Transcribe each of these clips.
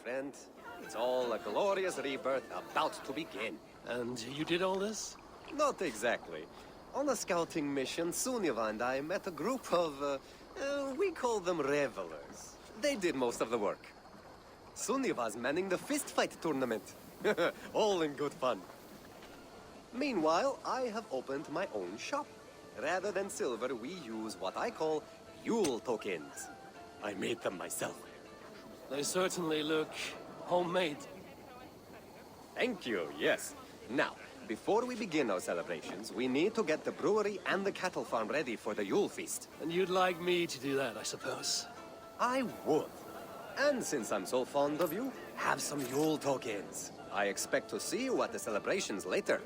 friend. It's all a glorious rebirth about to begin. And you did all this? Not exactly. On a scouting mission, Sunniva and I met a group of, we call them revelers. They did most of the work. Sunniva's manning the fistfight tournament. All in good fun. Meanwhile, I have opened my own shop. Rather than silver, we use what I call Yule tokens. I made them myself. They certainly look homemade. Thank you, yes. Now, before we begin our celebrations, we need to get the brewery and the cattle farm ready for the Yule feast. And you'd like me to do that, I suppose? I would. And since I'm so fond of you, have some Yule tokens. I expect to see you at the celebrations later.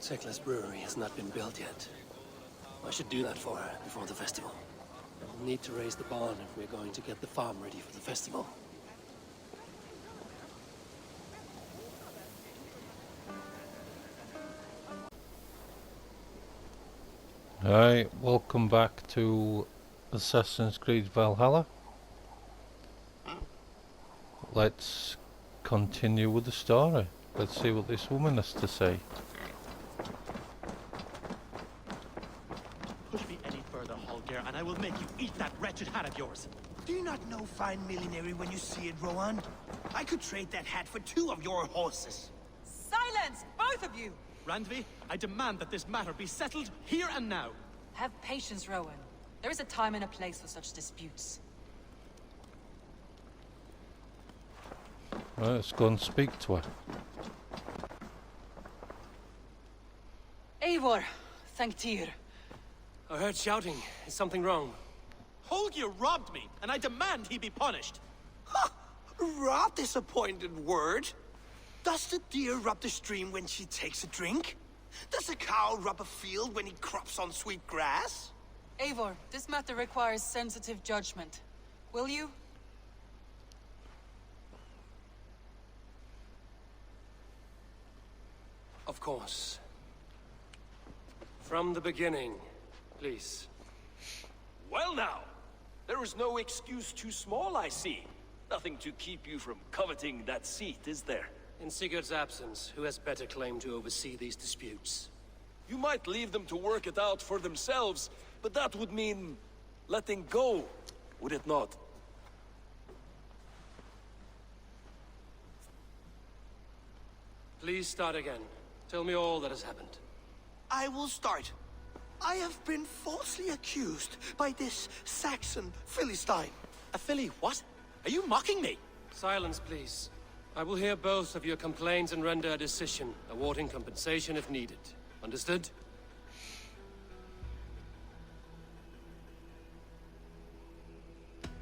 Tekla's brewery has not been built yet. I should do that for her before the festival. We'll need to raise the barn if we're going to get the farm ready for the festival. Alright, welcome back to Assassin's Creed Valhalla. Let's continue with the story. Let's see what this woman has to say. Push me any further, Holger, and I will make you eat that wretched hat of yours. Do you not know fine millinery when you see it, Rohan? I could trade that hat for 2 of your horses. Silence, both of you! Randvi, I demand that this matter be settled here and now. Have patience, Rowan. There is a time and a place for such disputes. Right, let's go and speak to her. Eivor, thank Tyr. I heard shouting. Is something wrong? Holger robbed me, and I demand he be punished. Ha! Rather disappointed word. Does the deer rub the stream when she takes a drink? Does a cow rub a field when he crops on sweet grass? Eivor, this matter requires sensitive judgment. Will you? Of course. From the beginning, please. Well now, there is no excuse too small, I see. Nothing to keep you from coveting that seat, is there? In Sigurd's absence, who has better claim to oversee these disputes? You might leave them to work it out for themselves, but that would mean letting go, would it not? Please start again. Tell me all that has happened. I will start. I have been falsely accused by this Saxon Philistine. A filly what? Are you mocking me? Silence, please. I will hear both of your complaints and render a decision, awarding compensation if needed. Understood?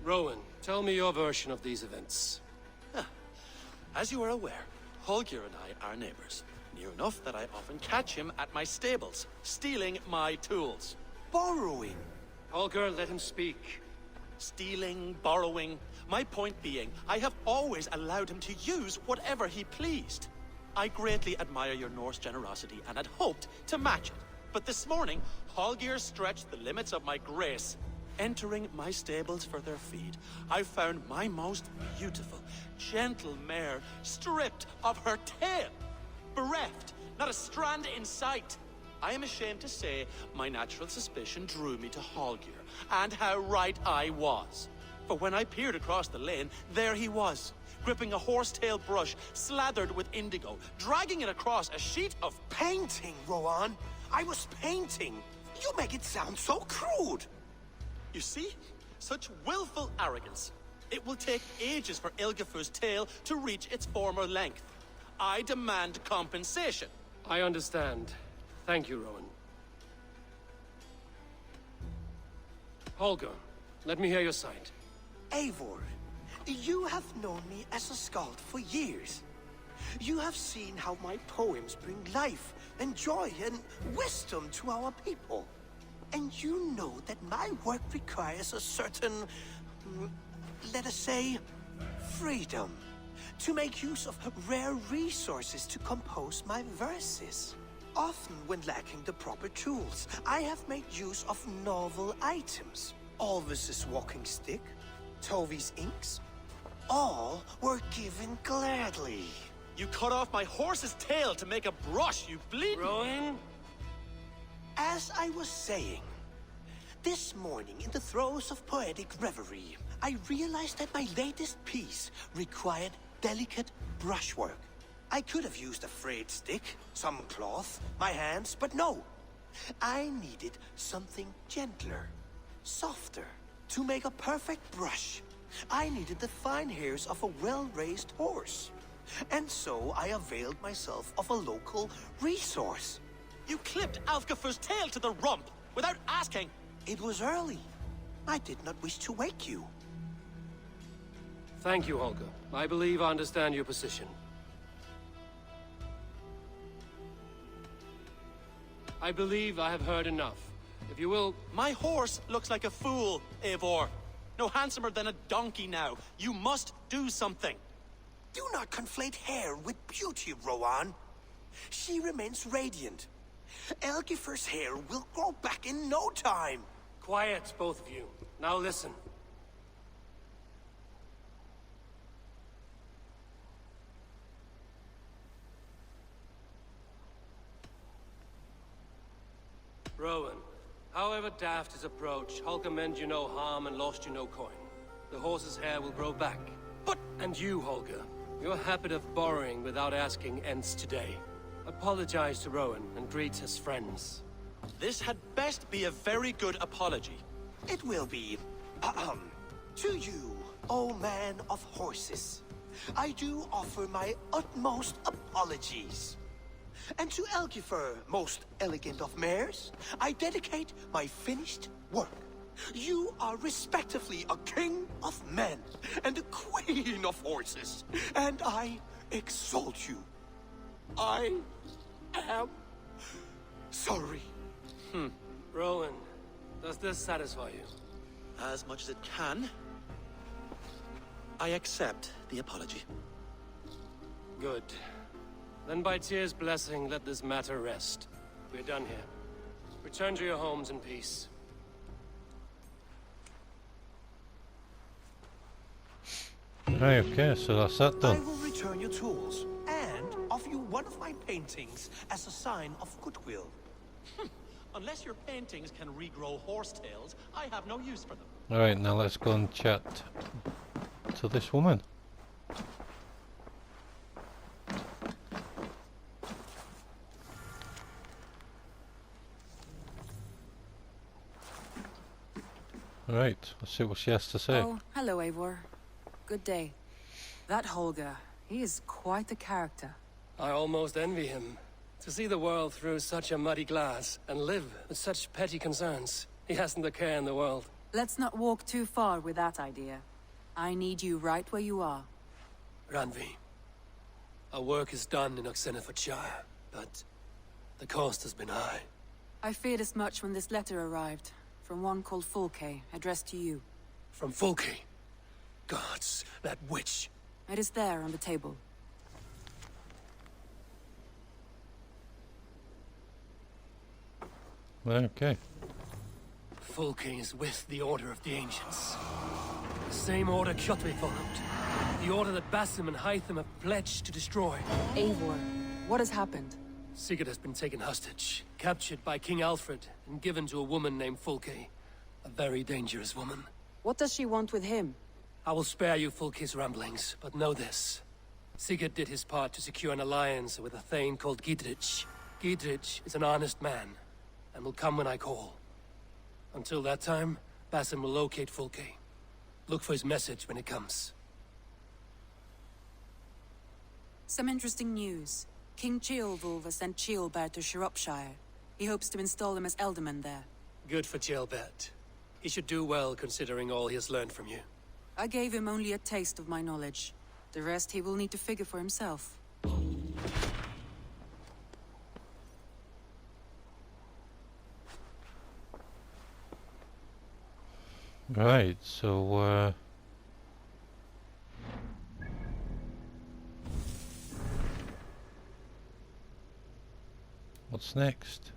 Rowan, tell me your version of these events. As you are aware, Holger and I are neighbors. Near enough that I often catch him at my stables, stealing my tools. Borrowing. Holger, let him speak. Stealing, borrowing. My point being, I have always allowed him to use whatever he pleased. I greatly admire your Norse generosity and had hoped to match it. But this morning, Holger stretched the limits of my grace. Entering my stables for their feed, I found my most beautiful, gentle mare stripped of her tail. Bereft, not a strand in sight. I am ashamed to say my natural suspicion drew me to Holger, and how right I was. For when I peered across the lane, there he was, gripping a horsetail brush slathered with indigo, dragging it across a sheet of Painting, Rohan. I was painting. You make it sound so crude. You see? Such willful arrogance. It will take ages for Ilgefu's tail to reach its former length. I demand compensation. I understand. Thank you, Rowan. Holger, let me hear your side. Eivor, you have known me as a skald for years. You have seen how my poems bring life and joy and wisdom to our people. And you know that my work requires a certain, let us say, freedom. to make use of rare resources to compose my verses. Often when lacking the proper tools, I have made use of novel items. Alvis's walking stick, Tovy's inks, all were given gladly. You cut off my horse's tail to make a brush, you bleed. Rowan? As I was saying, this morning in the throes of poetic reverie, I realized that my latest piece required delicate brushwork. I could have used a frayed stick, some cloth, my hands, but no. I needed something gentler, softer. To make a perfect brush, I needed the fine hairs of a well-raised horse. And so I availed myself of a local resource. You clipped Alfgafur's tail to the rump without asking. It was early. I did not wish to wake you. Thank you, Holger. I believe I understand your position. I believe I have heard enough. If you will... My horse looks like a fool, Eivor. No handsomer than a donkey now. You must do something. Do not conflate hair with beauty, Rowan. She remains radiant. Elgifer's hair will grow back in no time. Quiet, both of you. Now listen. Rowan, however daft his approach, Holger meant you no harm and lost you no coin. The horse's hair will grow back. But... And you, Holger, your habit of borrowing without asking ends today. Apologize to Rowan and greet his friends. This had best be a very good apology. It will be. To you, O man of horses, I do offer my utmost apologies. And to Elgifer, most elegant of mares, I dedicate my finished work. You are respectively a king of men and a queen of horses, and I exalt you. I am sorry. Rowan, does this satisfy you? As much as it can. I accept the apology. Good. Then by Tyr's blessing, let this matter rest. We're done here. Return to your homes in peace. Right, okay, so that's that I done. will return your tools and offer you one of my paintings as a sign of goodwill. Unless your paintings can regrow horsetails, I have no use for them. Alright, now let's go and chat to this woman. Right, let's see what she has to say. Oh, hello, Eivor. Good day. That Holger, he is quite a character. I almost envy him. To see the world through such a muddy glass and live with such petty concerns. He hasn't a care in the world. Let's not walk too far with that idea. I need you right where you are. Ranvi, our work is done in Oxenfordshire, but the cost has been high. I feared as much when this letter arrived, from one called Fulke, addressed to you. From Fulke. Gods, that witch. It is there on the table. Okay. Fulke is with the Order of the Ancients. The same order Kjotve followed. The order that Basim and Hytham have pledged to destroy. Eivor, what has happened? Sigurd has been taken hostage, captured by King Alfred, and given to a woman named Fulke. A very dangerous woman. What does she want with him? I will spare you Fulke's ramblings, but know this. Sigurd did his part to secure an alliance with a thane called Gidrich. Gidrich is an honest man, and will come when I call. Until that time, Basim will locate Fulke. Look for his message when it comes. Some interesting news. King Ceolwulf has sent Ceolbert to Shropshire. He hopes to install him as Elderman there. Good for Ceolbert. He should do well considering all he has learned from you. I gave him only a taste of my knowledge. The rest he will need to figure for himself. Right, so What's next?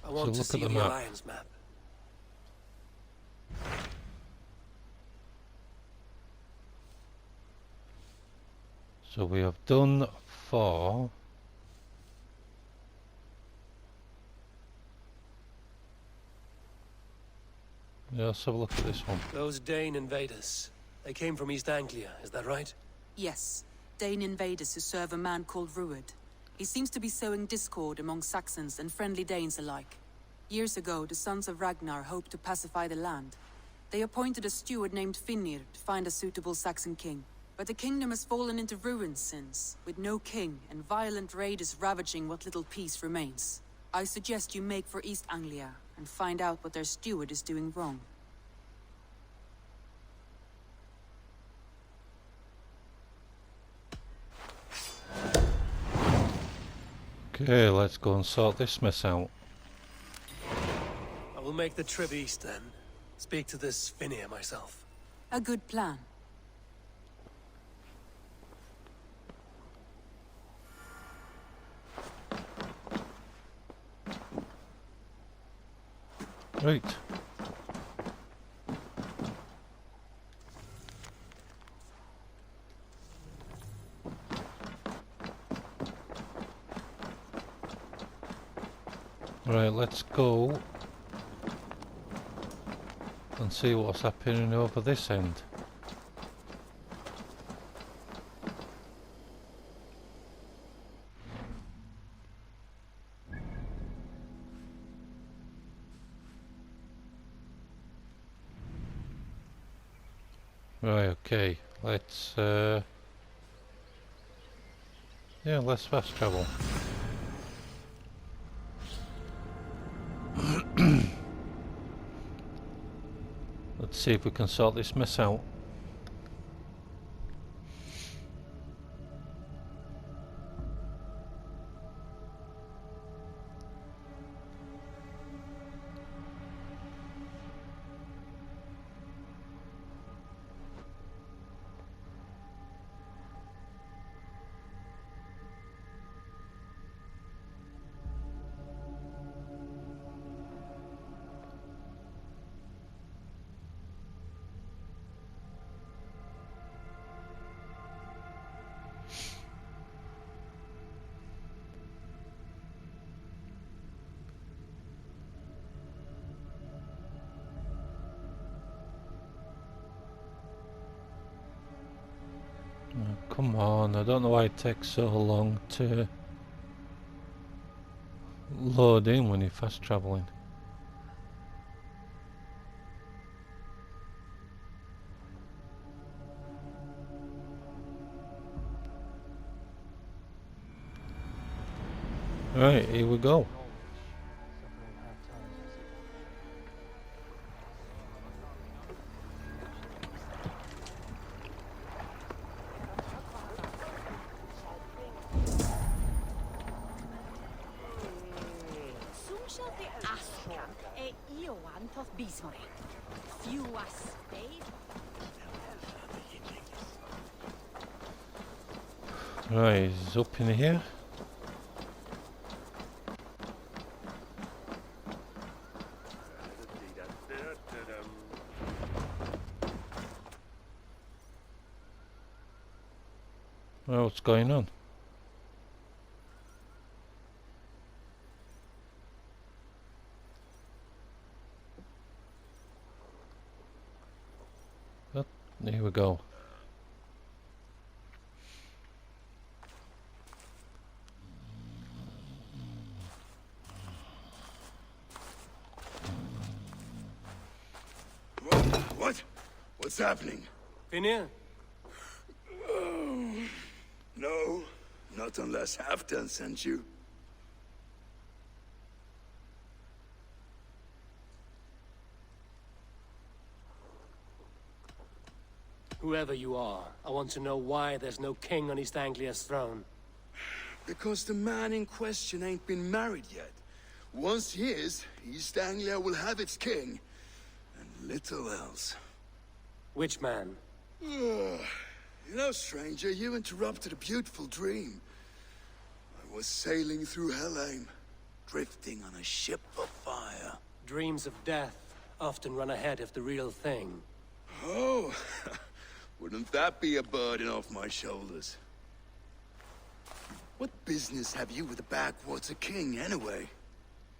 I want to look see at the the map. Alliance map. So we have done 4. Yeah, let's have a look at this one. Those Dane invaders. They came from East Anglia, is that right? Yes, Dane invaders who serve a man called Ruud. He seems to be sowing discord among Saxons and friendly Danes alike. Years ago, the sons of Ragnar hoped to pacify the land. They appointed a steward named Finnir to find a suitable Saxon king. But the kingdom has fallen into ruins since, with no king and violent raiders ravaging what little peace remains. I suggest you make for East Anglia and find out what their steward is doing wrong. Okay, let's go and sort this mess out. I will make the trip east then. Speak to this Finnir myself. A good plan. Right. Right, let's go and see what's happening over this end. Right, okay, let's yeah, let's fast travel. Let's see if we can sort this mess out. Oh, come on, I don't know why it takes so long to load in when you're fast travelling. Right, here we go. Right, he's up in here. Well, what's going on? Oh, here we go. What? What's happening? Finnir? No, not unless Halfdan sent you. Whoever you are, I want to know why there's no king on East Anglia's throne. Because the man in question ain't been married yet. Once he is, East Anglia will have its king. And little else. Which man? You know, stranger, you interrupted a beautiful dream. I was sailing through Helheim, drifting on a ship of fire. Dreams of death often run ahead of the real thing. Oh, wouldn't that be a burden off my shoulders? What business have you with the backwater king, anyway?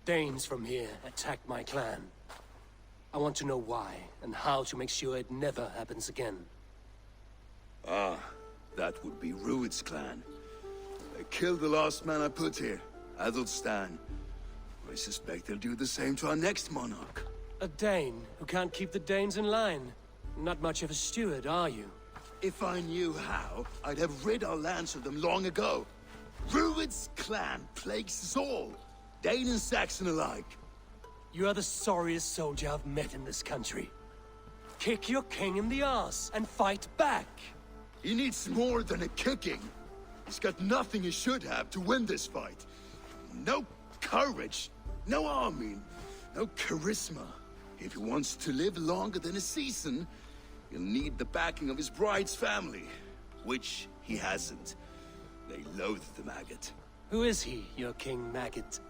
Danes from here attacked my clan. I want to know why, and how to make sure it never happens again. Ah, that would be Rued's clan. They killed the last man I put here, Adelstan. I suspect they'll do the same to our next monarch. A Dane who can't keep the Danes in line. Not much of a steward, are you? If I knew how, I'd have rid our lands of them long ago. Rued's clan plagues us all, Dane and Saxon alike. You are the sorriest soldier I've met in this country. Kick your king in the arse and fight back! He needs more than a kicking. He's got nothing he should have to win this fight. No courage, no army, no charisma. If he wants to live longer than a season, he'll need the backing of his bride's family, which he hasn't. They loathe the maggot. Who is he, your King Maggot?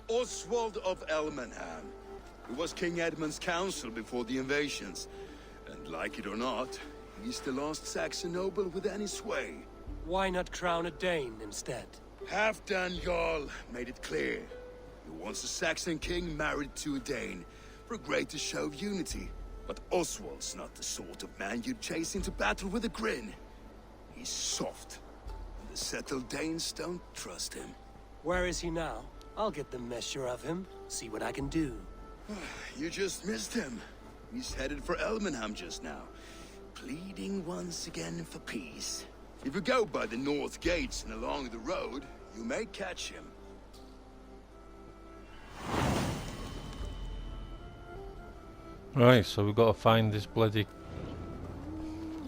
Oswald of Elmenham. He was King Edmund's counsel before the invasions. And like it or not, he's the last Saxon noble with any sway. Why not crown a Dane instead? Halfdan Jarl made it clear. He wants a Saxon king married to a Dane, for a greater show of unity. But Oswald's not the sort of man you'd chase into battle with a grin. He's soft, and the settled Danes don't trust him. Where is he now? I'll get the measure of him, see what I can do. You just missed him. He's headed for Elmenham just now, pleading once again for peace. If you go by the north gates and along the road, you may catch him. Right, so we've got to find this bloody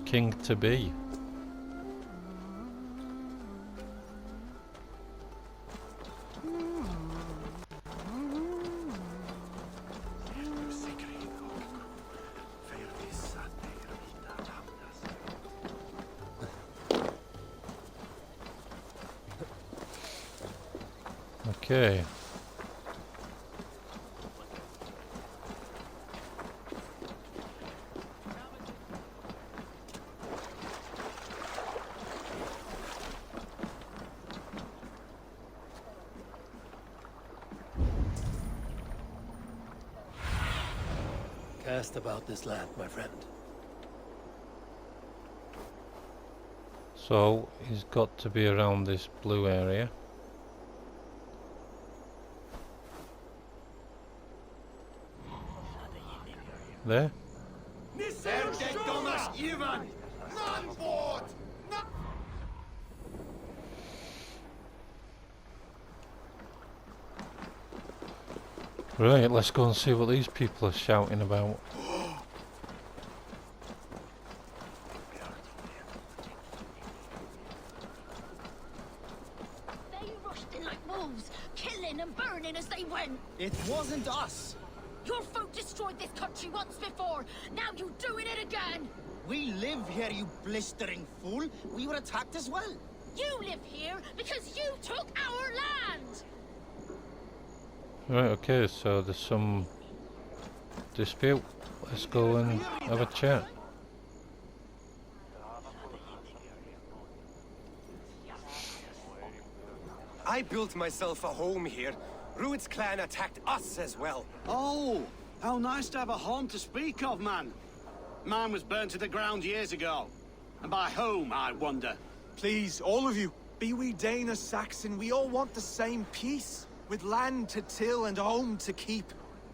king-to-be. Okay. Cast about this land, my friend. So, he's got to be around this blue area. There. Right, let's go and see what these people are shouting about. They rushed in like wolves, killing and burning as they went. It wasn't us. Your folk destroyed this country once before. Now you're doing it again. We live here, you blistering fool. We were attacked as well. You live here because you took our land. Right, okay, so there's some dispute. Let's go and have a chat. I built myself a home here. Rued's clan attacked us as well. Oh, how nice to have a home to speak of, man. Mine was burnt to the ground years ago. And by whom, I wonder? Please, all of you, be we Dane or Saxon, we all want the same peace. With land to till and a home to keep.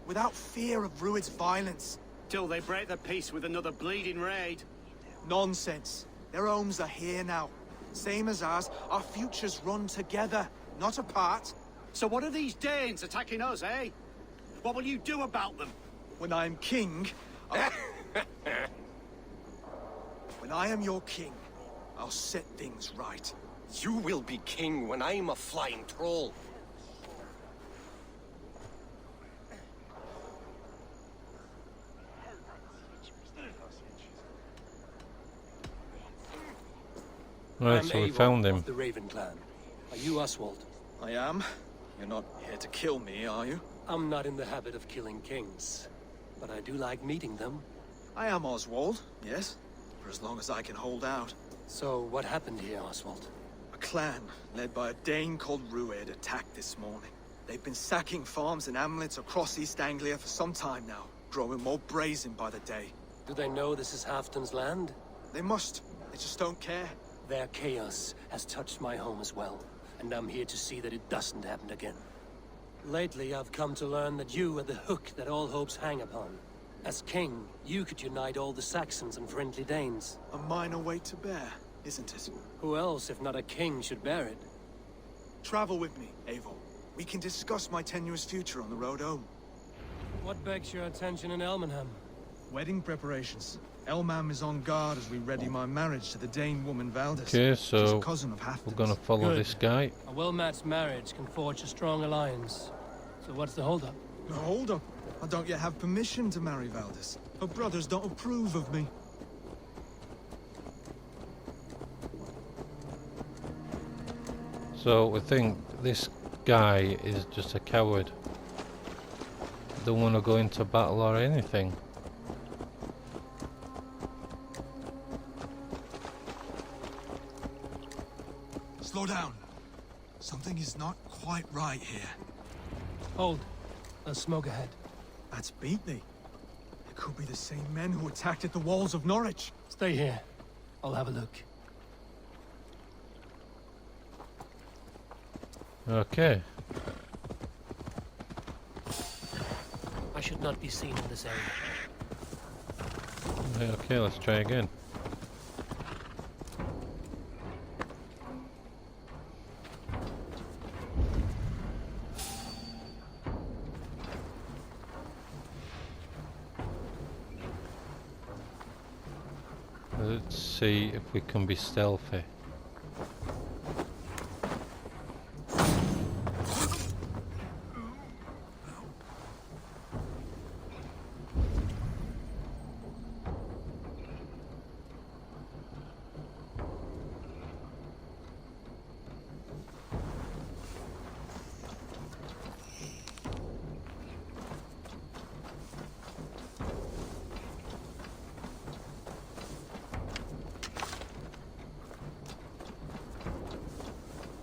Without fear of Rued's violence. Till they break the peace with another bleeding raid. Nonsense. Their homes are here now. Same as ours, our futures run together, not apart. So what are these Danes attacking us, eh? What will you do about them? When I am king, when I am your king, I'll set things right. You will be king when I'm a flying troll. Right, I'm so we Eivor found him. of the Raven clan. Are you Oswald? I am. You're not here to kill me, are you? I'm not in the habit of killing kings, but I do like meeting them. I am Oswald, yes. For as long as I can hold out. So, what happened here, Oswald? A clan, led by a Dane called Rued, attacked this morning. They've been sacking farms and hamlets across East Anglia for some time now, growing more brazen by the day. Do they know this is Halfton's land? They must. They just don't care. Their chaos has touched my home as well, and I'm here to see that it doesn't happen again. Lately, I've come to learn that you are the hook that all hopes hang upon. As king, you could unite all the Saxons and friendly Danes. A minor weight to bear, isn't it? Who else, if not a king, should bear it? Travel with me, Eivor. We can discuss my tenuous future on the road home. What begs your attention in Elmenham? Wedding preparations. Elmam is on guard as we ready my marriage to the Dane woman Valdis. Okay, She's so a cousin of Halfdan's. we're gonna follow Good. this guy. A well-matched marriage can forge a strong alliance. So what's the holdup? No, hold up. I don't yet have permission to marry Valdis. Her brothers don't approve of me. So we think this guy is just a coward. Don't want to go into battle or anything. Slow down. Something is not quite right here. Hold. There's smoke ahead. That's Beatney. It could be the same men who attacked at the walls of Norwich. Stay here. I'll have a look. Okay. I should not be seen in this area. Okay, let's try again. Let's see if we can be stealthy.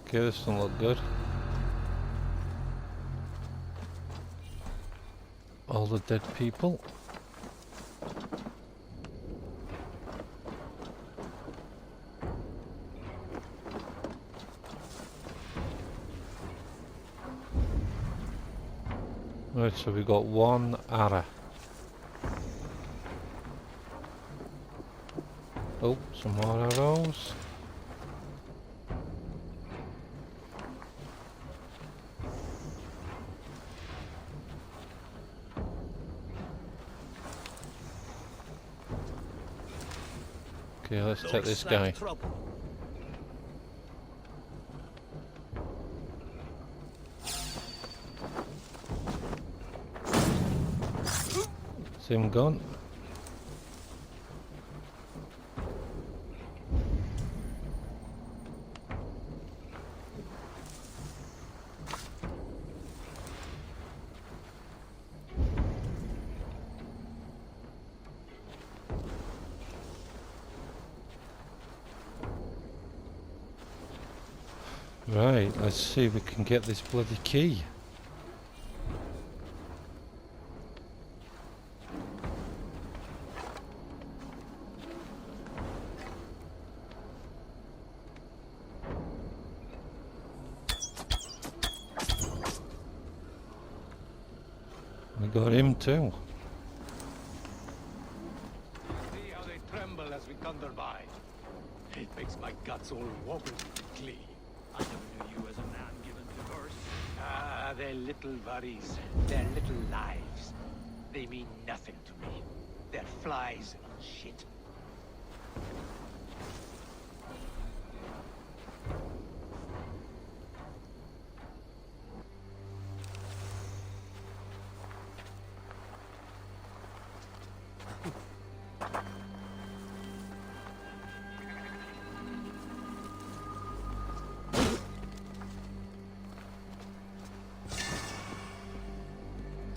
Okay, this doesn't look good. All the dead people. Right, so we got one arrow. Oh, some more arrows. Okay, let's take this guy. See him gone. Right, let's see if we can get this bloody key. We got him too. See how they tremble as we thunder by. It makes my guts all wobbly. I never knew you as a man given to verse. Their little worries, their little lives. They mean nothing to me. They're flies on shit.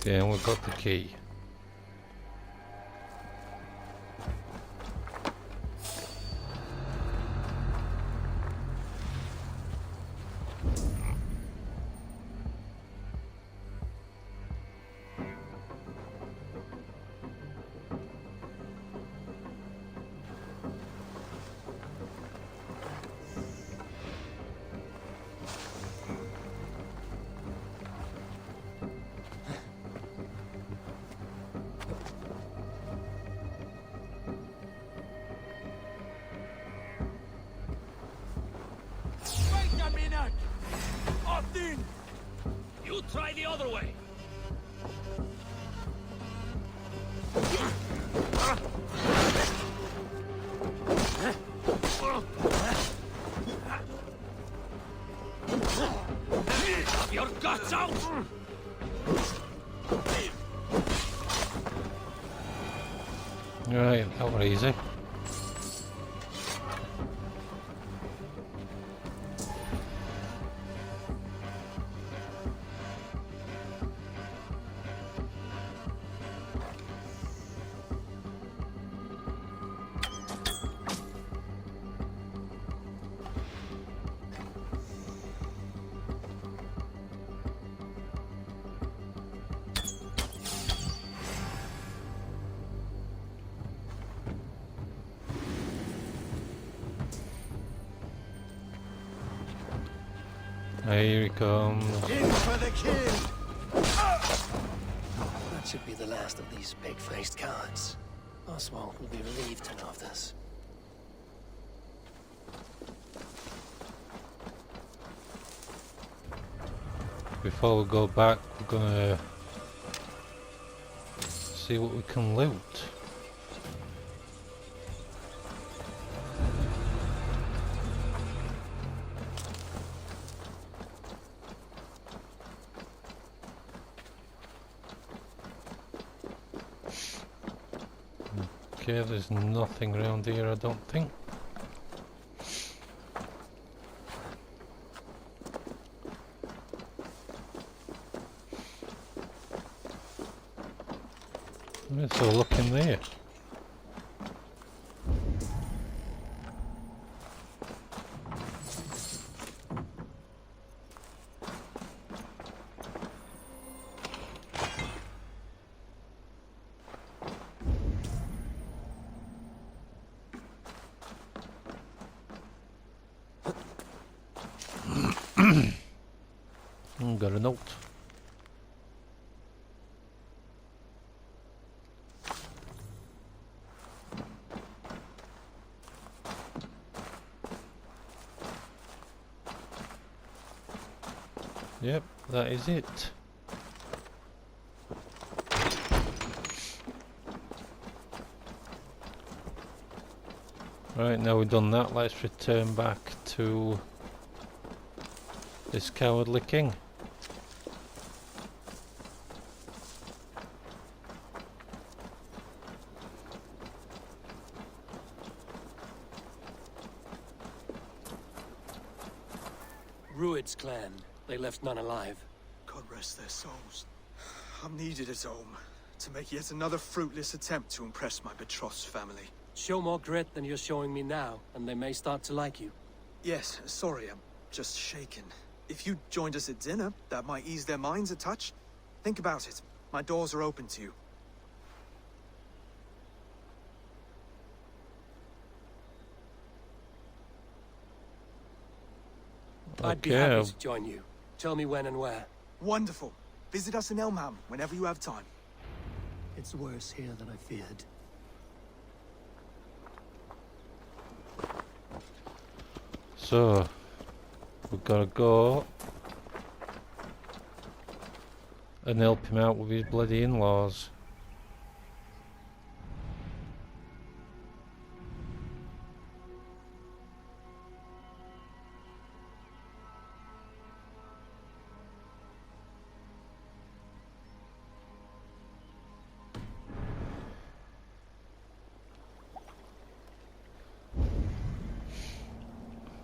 Okay, and we've got the key. Wait a minute! Austin! You try the other way! Have your guts out! Right, that was easy. Here he comes. In for the kill! That should be the last of these big-faced cowards. Oswald will be relieved to know of this. Before we go back, we're gonna see what we can loot. Okay, there's nothing around here, I don't think. So look in there. Got a note. Yep, that is it. Right, now we've done that, let's return back to this cowardly king. Rued's clan. They left none alive. God rest their souls. I'm needed at home to make yet another fruitless attempt to impress my betrothed's family. Show more grit than you're showing me now, and they may start to like you. Yes, sorry, I'm just shaken. If you joined us at dinner, that might ease their minds a touch. Think about it. My doors are open to you. I'd be happy to join you. Tell me when and where. Wonderful. Visit us in Elmham whenever you have time. It's worse here than I feared. So, we've got to go and help him out with his bloody in-laws.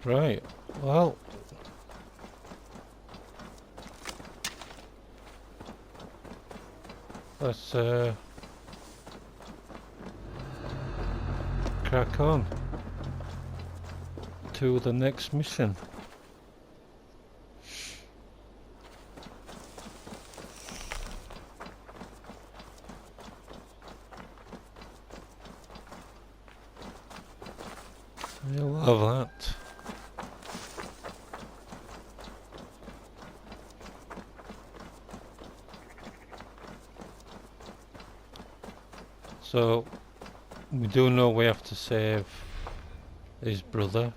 Right, well, let's crack on to the next mission. I love that. So, we do know we have to save his brother.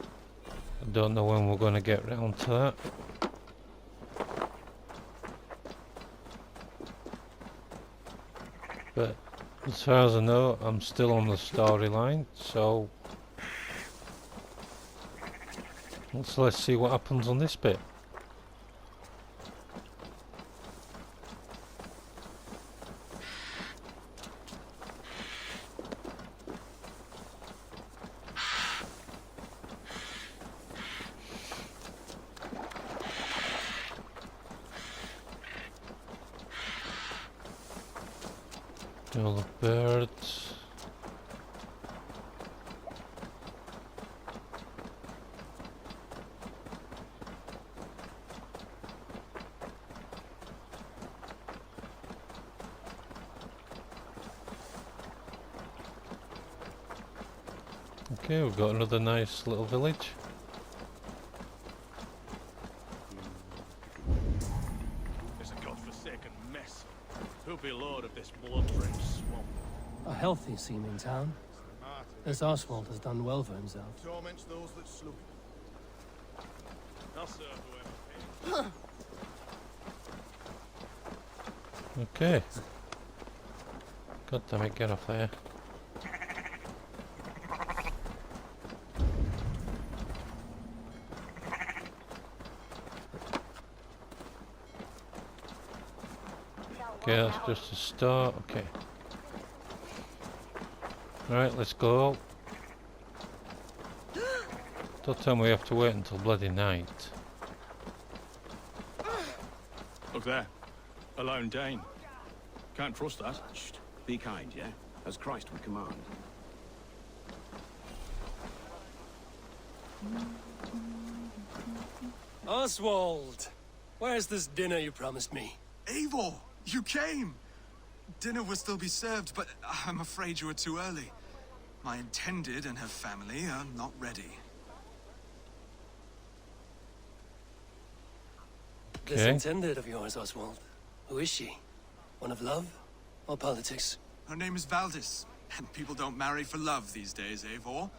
I don't know when we're going to get round to that. But as far as I know, I'm still on the storyline, so let's see what happens on this bit. All the birds. Okay, we've got another nice little village. It's a godforsaken mess. Who'll be lord of this blood-drenched swamp? A healthy seeming town. This Oswald has done well for himself. Torments those that slew him. I'll serve whoever pays. Okay. God damn it, get off there. Okay, that's just a start. Okay. Alright, let's go. Don't tell me we have to wait until bloody night. Look there. A lone Dane. Can't trust that. Shh. Be kind, yeah? As Christ would command. Oswald! Where's this dinner you promised me? Eivor, you came! Dinner will still be served, but I'm afraid you are too early. My intended and her family are not ready. This intended of yours, Oswald. Who is she? One of love or politics? Her name is Valdis, and people don't marry for love these days, Eivor.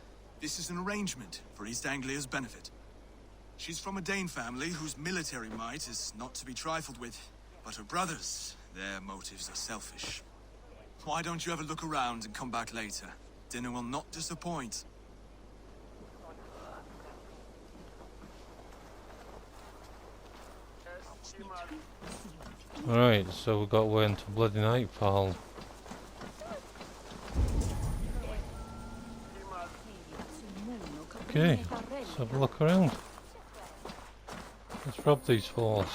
This is an arrangement for East Anglia's benefit. She's from a Dane family whose military might is not to be trifled with. But her brothers, their motives are selfish. Why don't you have a look around and come back later? Dinner will not disappoint. Alright, so we've got to wait until bloody nightfall. Okay, let's have a look around. Let's rob these fools.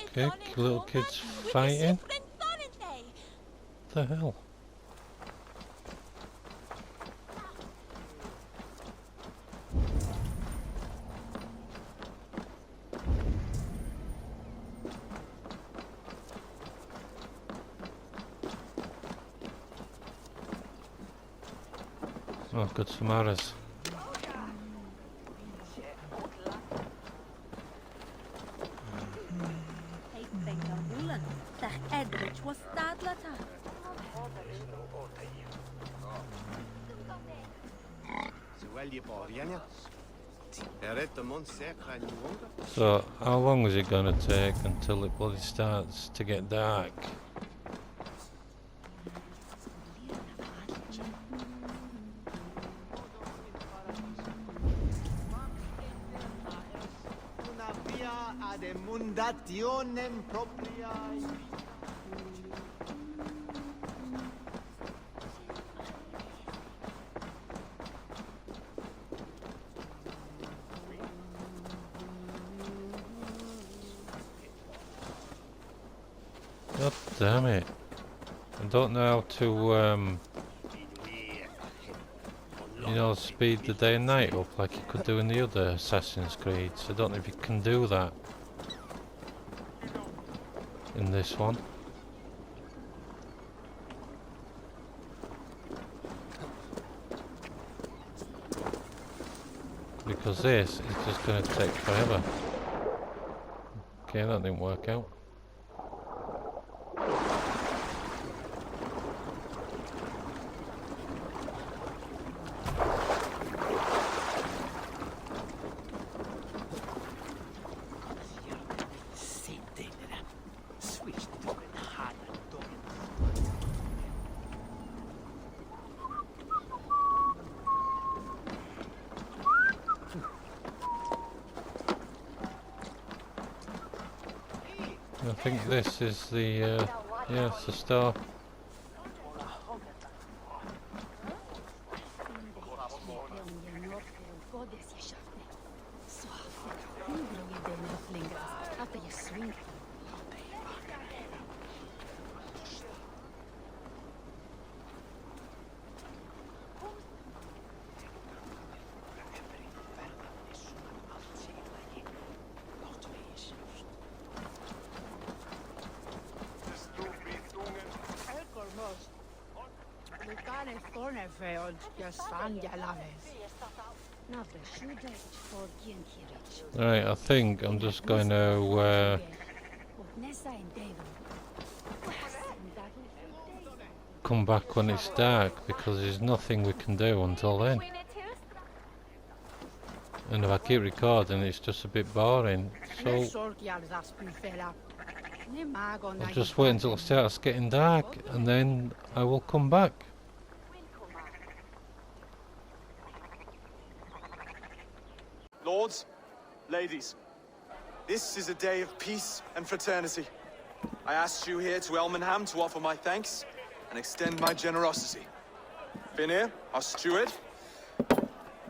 Okay, little kids fighting. What the hell? Oh, good Samaras. So, how long is it gonna take until it bloody starts to get dark? God damn it. I don't know how to, you know, speed the day and night up like you could do in the other Assassin's Creeds. I don't know if you can do that in this one. Because this is just going to take forever. Okay, that didn't work out. I think this is the, yeah, it's the star. Right, I think I'm just going to come back when it's dark, because there's nothing we can do until then. And if I keep recording, it's just a bit boring. So I'll just wait until it starts getting dark, and then I will come back. Lords, ladies, this is a day of peace and fraternity. I asked you here to Elmenham to offer my thanks and extend my generosity. Finir, our steward,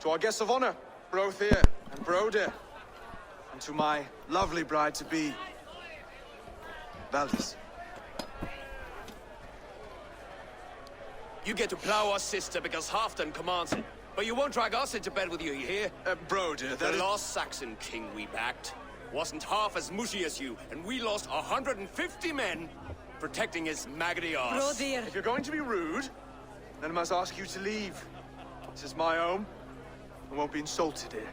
to our guests of honor, Brothir and Brodir, and to my lovely bride-to-be, Valdis. You get to plow our sister because Halfdan commands it. But you won't drag us into bed with you, you hear? Brodir, the last Saxon king we backed wasn't half as mushy as you, and we lost 150 men protecting his maggoty arse. If you're going to be rude, then I must ask you to leave. This is my home. I won't be insulted here.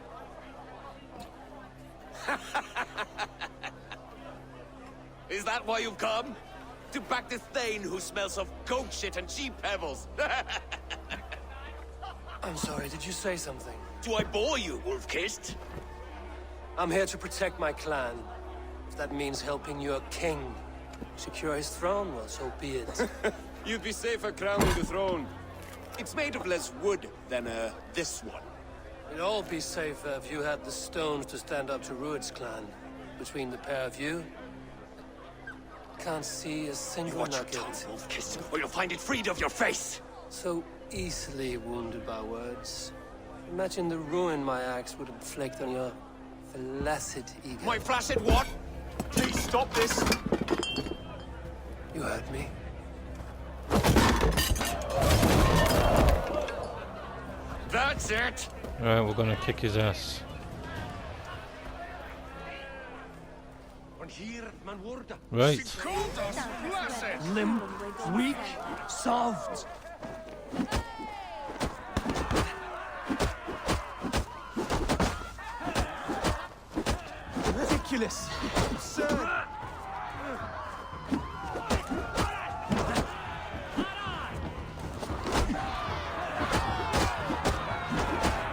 Is that why you've come? To back this Thane who smells of goat shit and cheap pebbles? I'm sorry, did you say something? Do I bore you, wolf-kissed? I'm here to protect my clan. If that means helping your king secure his throne, well, so be it. You'd be safer crowning the throne. It's made of less wood than, this one. We'd all be safer if you had the stones to stand up to Rued's clan. Between the pair of you, can't see a single Watch nugget. your tongue, wolf-kissed, or you'll find it freed of your face! So easily wounded by words. Imagine the ruin my axe would inflict on your flaccid ego. My flaccid what? Please stop this! You heard me. That's it! Right, we're gonna kick his ass. Right. Limp, weak, soft. ridiculous! Absurd!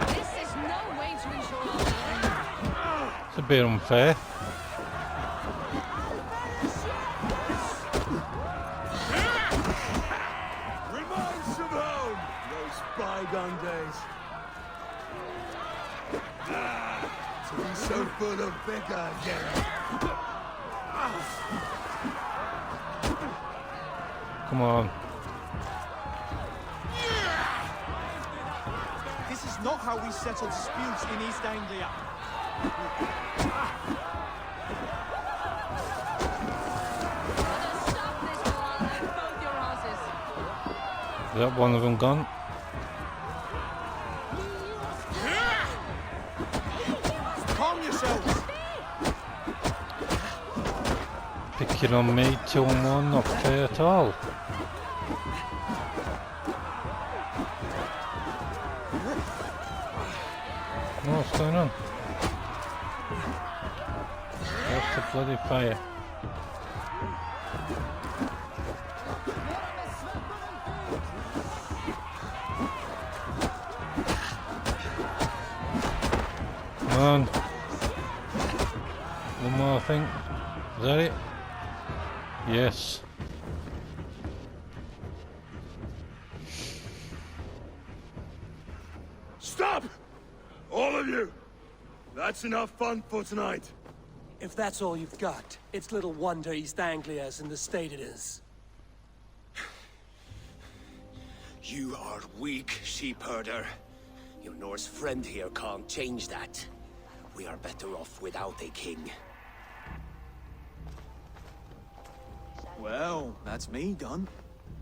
This is no way to ensure It's a bit unfair. Reminds of home! Those bygone days. To be so full of vigor again. Come on. This is not how we settle disputes in East Anglia. stop this or I'll load both your horses. Is that one of them gone? Calm yourselves! Picking on me, 2-on-1, not fair at all. What's going on? What's the bloody fire? Come on. One more, I think. Is that it? Yes. Stop! All of you! That's enough fun for tonight. If that's all you've got, it's little wonder East Anglia is in the state it is. You are weak, sheep herder. Your Norse friend here can't change that. We are better off without a king. Well, that's me done.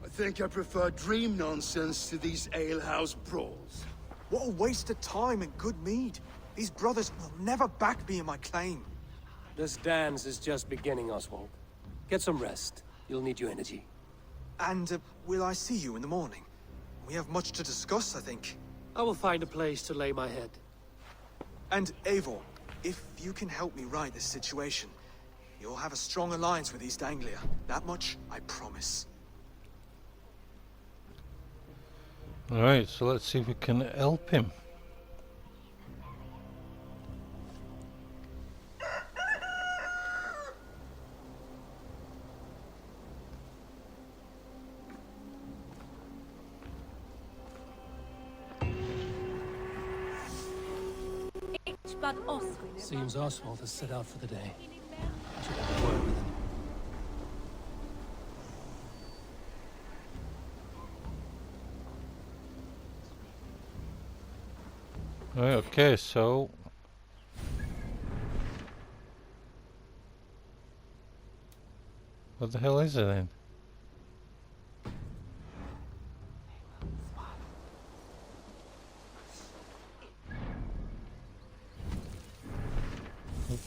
I think I prefer dream nonsense to these alehouse brawls. What a waste of time and good mead. These brothers will never back me in my claim. This dance is just beginning, Oswald. Get some rest. You'll need your energy. And will I see you in the morning? We have much to discuss, I think. I will find a place to lay my head. And Eivor, if you can help me right this situation, you'll have a strong alliance with East Anglia. That much, I promise. Alright, so let's see if we can help him. Seems Oswald has set out for the day. I should have a word with him. Right, okay, so what the hell is it then?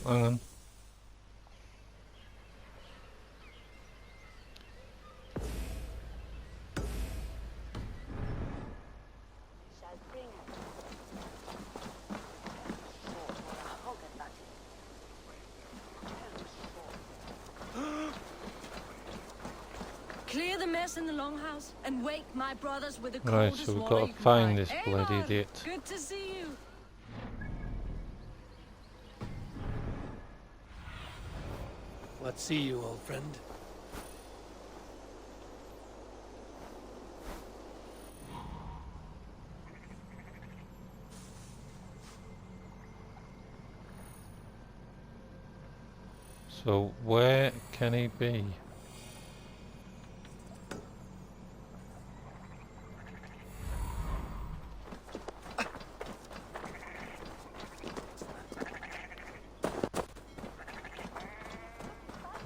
Oh, hang on. Clear the mess in the longhouse and wake my brothers with the Right, coldest so we've water got you to can find this Hey, bloody Lord, idiot. Good to see you. Let's see you, old friend. So where can he be?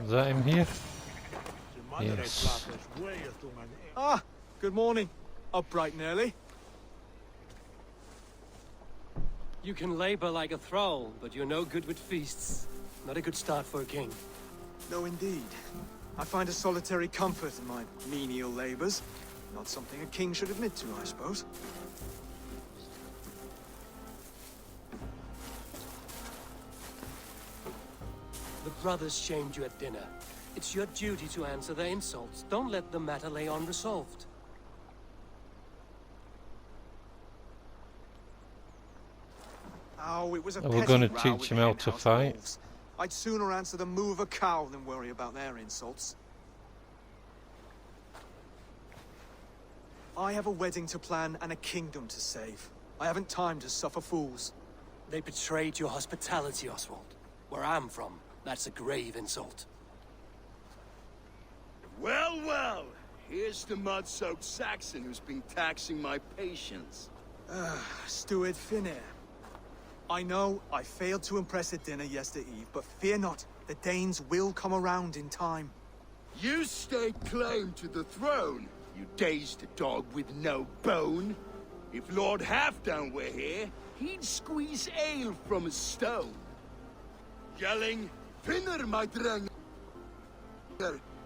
Is that him here? Yes. Ah, good morning. Up bright and early. You can labor like a thrall, but you're no good with feasts. Not a good start for a king. No, indeed. I find a solitary comfort in my menial labors. Not something a king should admit to, I suppose. brothers shamed you at dinner. It's your duty to answer their insults. Don't let the matter lay unresolved. Oh, it was a We're petty gonna row teach with him the how to henhouse fight. wolves. I'd sooner answer the moo of a cow than worry about their insults. I have a wedding to plan and a kingdom to save. I haven't time to suffer fools. They betrayed your hospitality, Oswald. Where I'm from, that's a grave insult. Well, well. Here's the mud-soaked Saxon who's been taxing my patience. Steward Finnair. I know I failed to impress at dinner yesterday eve, but fear not, the Danes will come around in time. You stake claim to the throne, you dazed dog with no bone. If Lord Halfdown were here, he'd squeeze ale from a stone. Yelling, Finner, my dreng!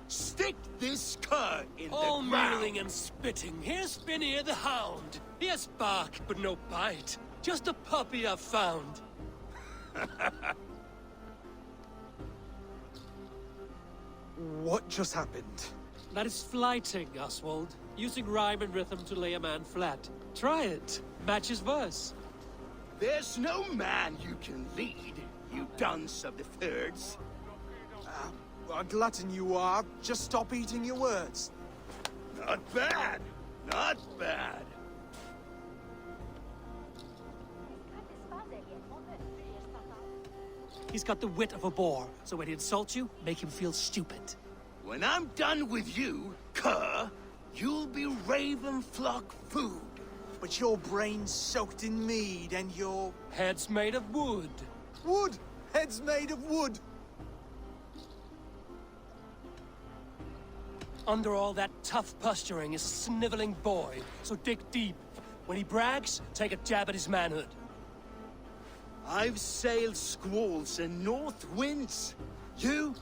Stick this cur in All the ground! mealing and spitting. Here's Finnear the Hound. He has bark, but no bite. Just a puppy I've found. What just happened? That is flighting, Oswald. Using rhyme and rhythm to lay a man flat. Try it. Match his verse. There's no man you can lead, you dunce of the thirds. A glutton you are. Just stop eating your words. Not bad. Not bad. He's got the wit of a boar, so when he insults you, make him feel stupid. When I'm done with you, cur, you'll be raven flock food. But your brain's soaked in mead and your... Head's made of wood. Wood! Head's made of wood! Under all that tough posturing is a sniveling boy, so dig deep. When he brags, take a jab at his manhood. I've sailed squalls and north winds. You,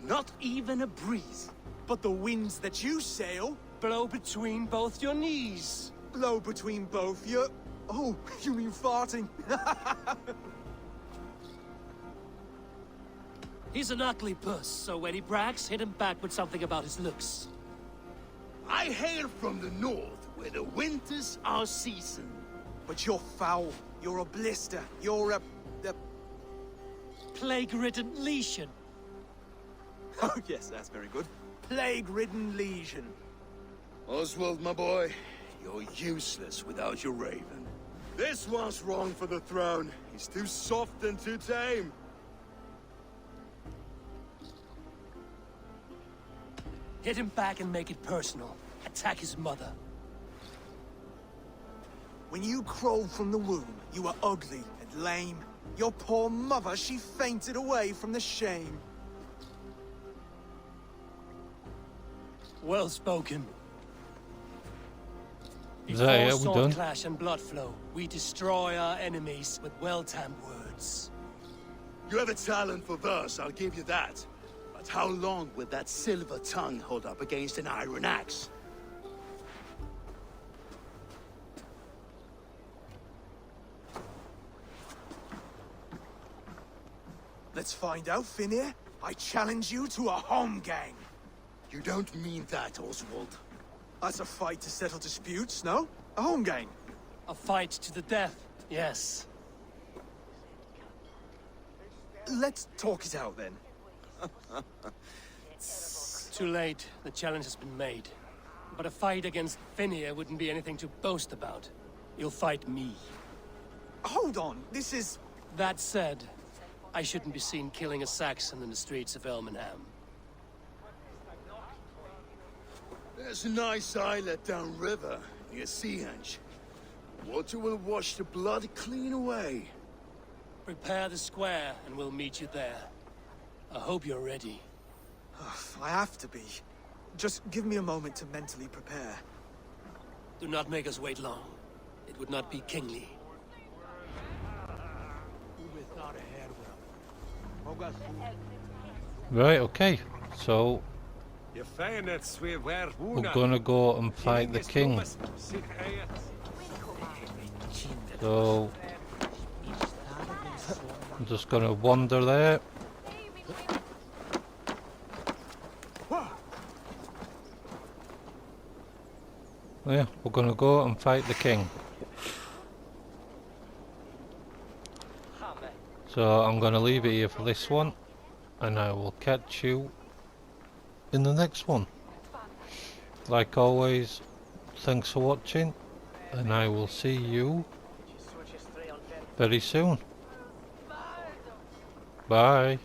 not even a breeze. But the winds that you sail... Blow between both your knees. Blow between both your... Oh, you mean farting? He's an ugly puss, so when he brags, hit him back with something about his looks. I hail from the north, where the winters are season. But you're foul. You're a blister. You're a... Plague-ridden lesion. Oh, yes, that's very good. Plague-ridden lesion. Oswald, my boy, you're useless without your raven. This one's wrong for the throne. He's too soft and too tame. Hit him back and make it personal. Attack his mother. When you crawled from the womb, you were ugly and lame. Your poor mother, she fainted away from the shame. Well spoken. Is that it? Before We sword done? clash and blood flow, we destroy our enemies with well-timed words. You have a talent for verse, I'll give you that. But how long will that silver tongue hold up against an iron axe? Let's find out, Finnear. I challenge you to a home gang. You don't mean that, Oswald. That's a fight to settle disputes, no? A home gang. A fight to the death, yes. Let's talk it out, then. Too late. The challenge has been made. But a fight against Finnear wouldn't be anything to boast about. You'll fight me. Hold on, this is... That said, I shouldn't be seen killing a Saxon in the streets of Elmenham. There's a nice islet downriver, near Seahenge. Water will wash the blood clean away. Prepare the square, and we'll meet you there. I hope you're ready. I have to be. Just give me a moment to mentally prepare. Do not make us wait long. It would not be kingly. Right, okay. So we're we're gonna go and fight the king. So I'm just gonna wander there. Yeah, we're gonna go and fight the king. So I'm gonna leave it here for this one, and I will catch you in the next one. Like always, thanks for watching, and I will see you very soon. Bye.